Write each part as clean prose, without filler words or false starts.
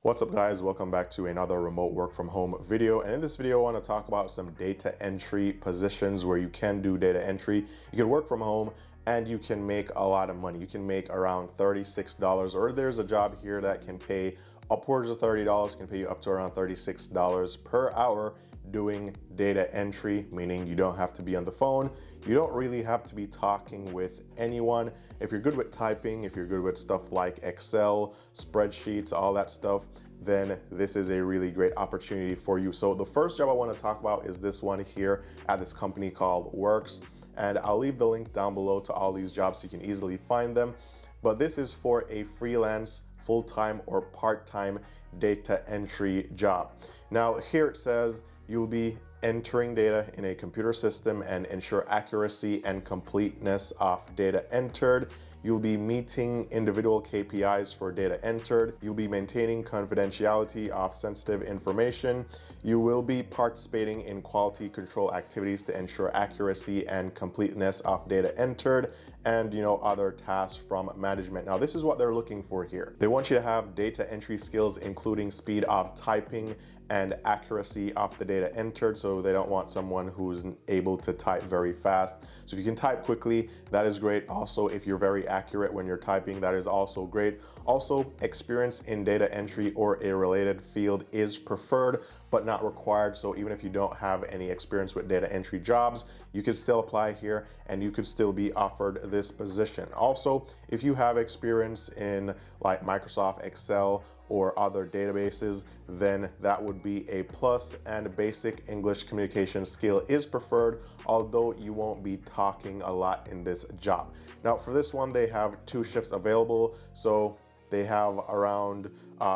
What's up guys, welcome back to another remote work from home video. And in this video, I want to talk about some data entry positions where you can do data entry. You can work from home and you can make a lot of money. You can make around $36, or there's a job here that can pay upwards of $30, can pay you up to around $36 per hour doing data entry, meaning you don't have to be on the phone. You don't really have to be talking with anyone. If you're good with typing, if you're good with stuff like Excel, spreadsheets, all that stuff, then this is a really great opportunity for you. So the first job I want to talk about is this one here at this company called Works. And I'll leave the link down below to all these jobs so you can easily find them. But this is for a freelance, full-time or part-time data entry job. Now here it says you'll be entering data in a computer system and ensure accuracy and completeness of data entered. You'll be meeting individual KPIs for data entered. You'll be maintaining confidentiality of sensitive information. You will be participating in quality control activities to ensure accuracy and completeness of data entered, and other tasks from management. Now this is what they're looking for here. They want you to have data entry skills, including speed of typing and accuracy of the data entered. So they don't want someone who's able to type very fast. So if you can type quickly, that is great. Also, if you're very accurate when you're typing, that is also great. Also, experience in data entry or a related field is preferred, but not required. So even if you don't have any experience with data entry jobs, you could still apply here and you could still be offered this position. Also, if you have experience in like Microsoft Excel or other databases, then that would be a plus, and basic English communication skill is preferred, although you won't be talking a lot in this job. Now for this one, they have 2 shifts available. So they have around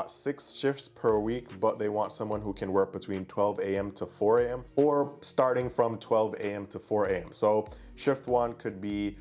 6 shifts per week, but they want someone who can work between 12 a.m. to 4 a.m. or starting from 12 a.m. to 4 a.m. So shift 1 could be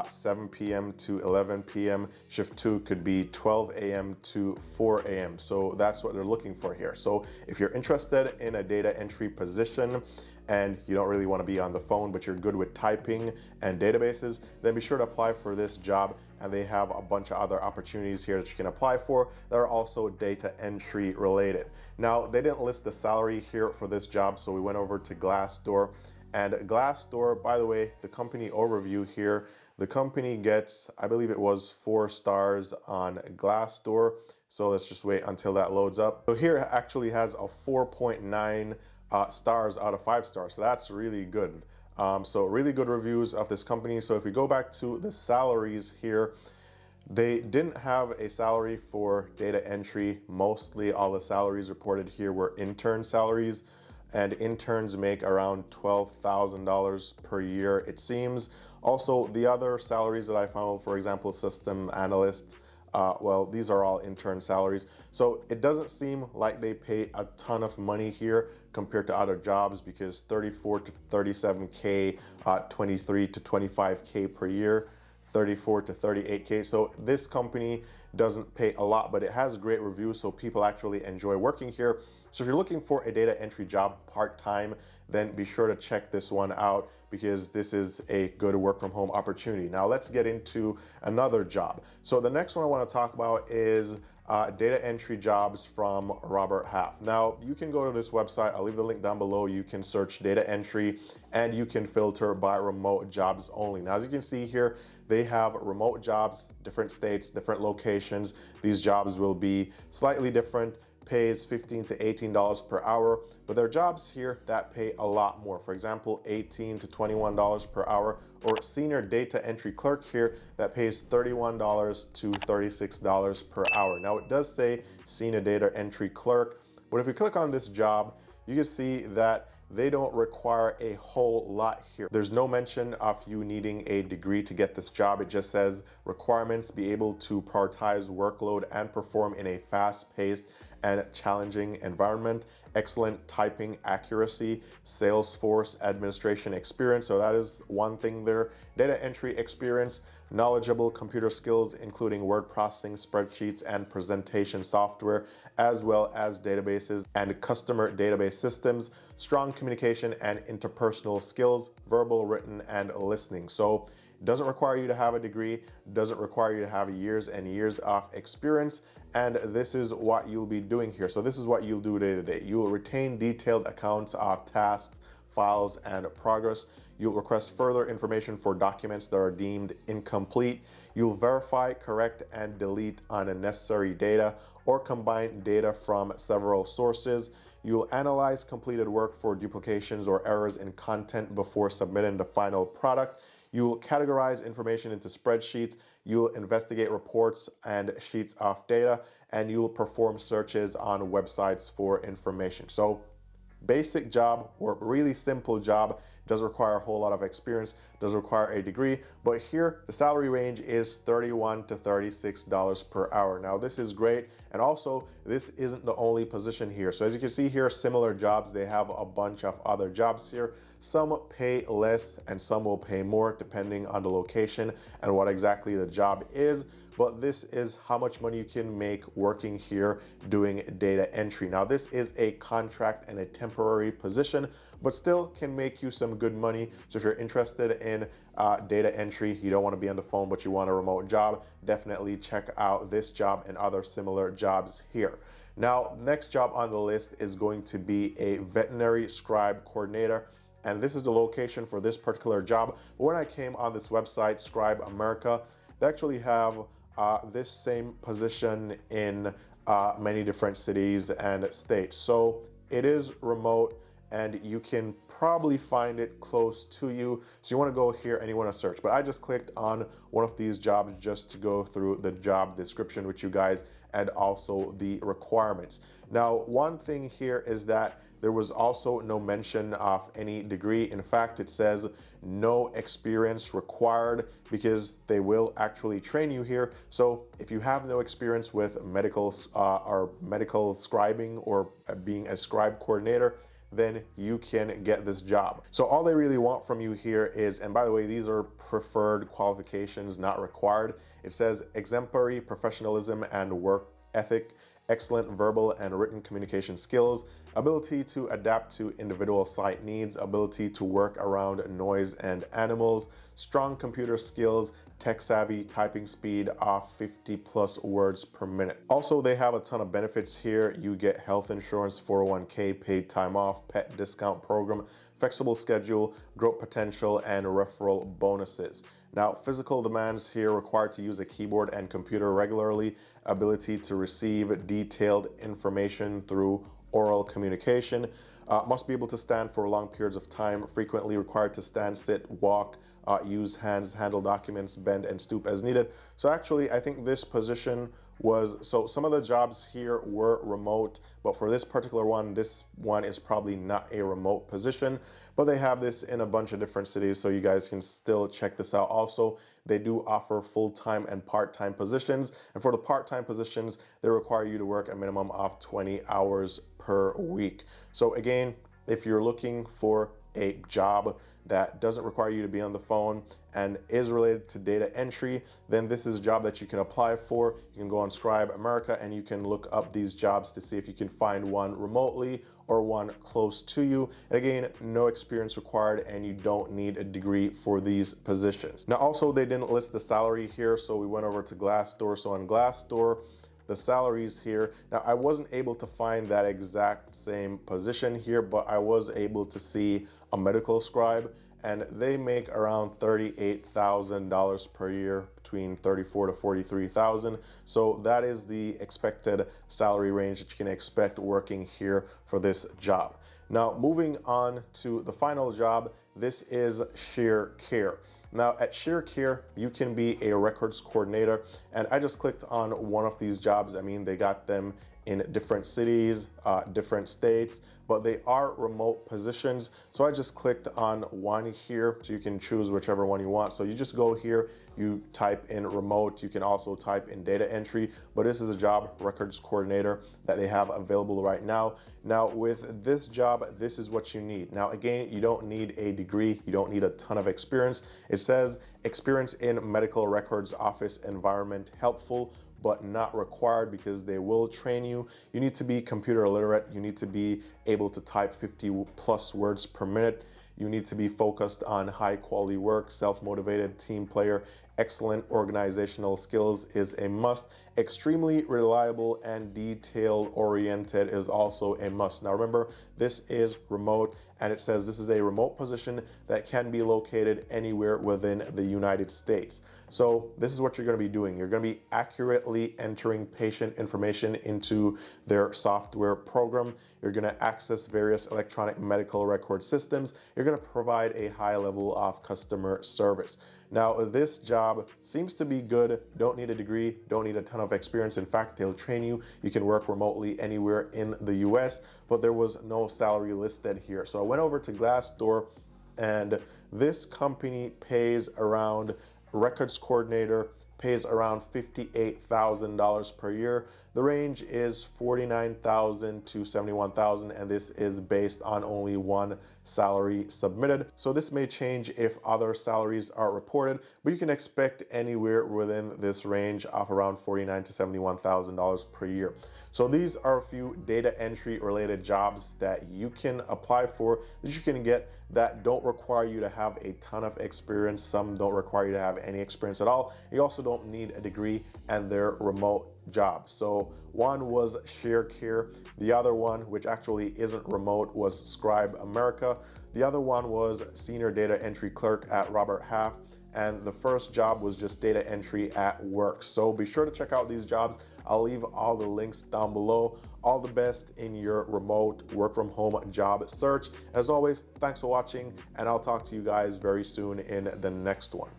7 p.m. to 11 p.m. Shift 2 could be 12 a.m. to 4 a.m. So that's what they're looking for here. So if you're interested in a data entry position and you don't really want to be on the phone, but you're good with typing and databases, then be sure to apply for this job. And they have a bunch of other opportunities here that you can apply for that are also data entry related. Now, they didn't list the salary here for this job, so we went over to Glassdoor. And Glassdoor, by the way, the company overview here, the company gets, I believe it was 4 stars on Glassdoor. So let's just wait until that loads up. So here it actually has a 4.9 stars out of 5 stars. So that's really good. So really good reviews of this company. So if we go back to the salaries here, they didn't have a salary for data entry. Mostly all the salaries reported here were intern salaries, and interns make around $12,000 per year, it seems. Also, the other salaries that I found, for example, system analyst, well, these are all intern salaries. So it doesn't seem like they pay a ton of money here compared to other jobs, because 34 to 37K, 23 to 25K per year, 34 to 38K. So this company doesn't pay a lot, but it has great reviews, so people actually enjoy working here. So if you're looking for a data entry job part-time, then be sure to check this one out, because this is a good work from home opportunity. Now let's get into another job. So the next one I want to talk about is data entry jobs from Robert Half. Now you can go to this website, I'll leave the link down below. You can search data entry and you can filter by remote jobs only. Now as you can see here, they have remote jobs, different states, different locations. These jobs will be slightly different. Pays $15 to $18 per hour, but there are jobs here that pay a lot more. For example, $18 to $21 per hour, or senior data entry clerk here that pays $31 to $36 per hour. Now it does say senior data entry clerk, but if we click on this job, you can see that they don't require a whole lot here. There's no mention of you needing a degree to get this job. It just says requirements: be able to prioritize workload and perform in a fast-paced and challenging environment, excellent typing accuracy, Salesforce administration experience. So that is one thing there. Data entry experience, knowledgeable computer skills, including word processing, spreadsheets, and presentation software, as well as databases and customer database systems, strong communication and interpersonal skills, verbal, written, and listening. So It doesn't require you to have a degree, doesn't require you to have years and years of experience, and this is what you'll be doing here. So this is what you'll do day to day. You'll retain detailed accounts of tasks, files, and progress. You'll request further information for documents that are deemed incomplete. You'll verify, correct, and delete unnecessary data or combine data from several sources. You'll analyze completed work for duplications or errors in content before submitting the final product. You'll categorize information into spreadsheets. You'll investigate reports and sheets of data, and you'll perform searches on websites for information. So basic job, or really simple job, does require a whole lot of experience, does require a degree, but here the salary range is $31 to $36 per hour. Now this is great, and also this isn't the only position here. So as you can see here, similar jobs, they have a bunch of other jobs here. Some pay less and some will pay more depending on the location and what exactly the job is. But this is how much money you can make working here doing data entry. Now this is a contract and a temporary position, but still can make you some good money. So if you're interested in data entry, you don't want to be on the phone, but you want a remote job, definitely check out this job and other similar jobs here. Now, next job on the list is going to be a veterinary scribe coordinator. And this is the location for this particular job. But when I came on this website, Scribe America, they actually have this same position in many different cities and states. So it is remote and you can probably find it close to you. So you want to go here and you want to search. But I just clicked on one of these jobs just to go through the job description with you guys and also the requirements. Now, one thing here is that there was also no mention of any degree. In fact, it says no experience required because they will actually train you here. So if you have no experience with medical scribing or being a scribe coordinator, then you can get this job. So all they really want from you here is, and by the way, these are preferred qualifications, not required. It says exemplary professionalism and work ethic, excellent verbal and written communication skills, ability to adapt to individual site needs, ability to work around noise and animals, strong computer skills, tech savvy, typing speed of 50 plus words per minute. Also, they have a ton of benefits here. You get health insurance, 401k, paid time off, pet discount program, flexible schedule, growth potential, and referral bonuses. Now, physical demands here: required to use a keyboard and computer regularly, ability to receive detailed information through oral communication, must be able to stand for long periods of time, frequently required to stand, sit, walk, use hands, handle documents, bend and stoop as needed. So actually, I think this position was, so some of the jobs here were remote, but for this particular one, this one is probably not a remote position, but they have this in a bunch of different cities, so you guys can still check this out. Also, they do offer full-time and part-time positions, and for the part-time positions, they require you to work a minimum of 20 hours per week. So again, if you're looking for a job that doesn't require you to be on the phone and is related to data entry, then this is a job that you can apply for. You can go on Scribe America and you can look up these jobs to see if you can find one remotely or one close to you. And again, no experience required and you don't need a degree for these positions. Now also, they didn't list the salary here, so we went over to Glassdoor. So on Glassdoor, the salaries here, now I wasn't able to find that exact same position here, but I was able to see a medical scribe, and they make around $38,000 per year, between $34,000 to $43,000. So that is the expected salary range that you can expect working here for this job. Now, moving on to the final job, this is Sheer Care. Now at Sheer Care, you can be a records coordinator, and I just clicked on one of these jobs. I mean, they got them in different cities, different states, but they are remote positions. So I just clicked on one here, so you can choose whichever one you want. So you just go here, you type in remote, you can also type in data entry, but this is a job, records coordinator, that they have available right now. Now with this job, this is what you need. Now again, you don't need a degree, you don't need a ton of experience. It says experience in medical records office environment helpful, but not required because they will train you. You need to be computer literate. You need to be able to type 50 plus words per minute. You need to be focused on high quality work, self-motivated, team player, excellent organizational skills is a must. Extremely reliable and detail oriented is also a must. Now remember, this is remote, and it says this is a remote position that can be located anywhere within the United States. So this is what you're going to be doing. You're going to be accurately entering patient information into their software program. You're going to access various electronic medical record systems. You're going to provide a high level of customer service. Now, this job seems to be good. Don't need a degree, don't need a ton of experience. In fact, they'll train you. You can work remotely anywhere in the US, but there was no salary listed here. So I went over to Glassdoor, and this company pays around, records coordinator pays around $58,000 per year. The range is $49,000 to $71,000, and this is based on only one salary submitted. So this may change if other salaries are reported, but you can expect anywhere within this range of around $49,000 to $71,000 per year. So these are a few data entry related jobs that you can apply for, that you can get, that don't require you to have a ton of experience. Some don't require you to have any experience at all. You also don't need a degree, and they're remote jobs. So one was Share Care. The other one, which actually isn't remote, was Scribe America. The other one was Senior Data Entry Clerk at Robert Half. And the first job was just data entry at work. So be sure to check out these jobs. I'll leave all the links down below. All the best in your remote work from home job search. As always, thanks for watching, and I'll talk to you guys very soon in the next one.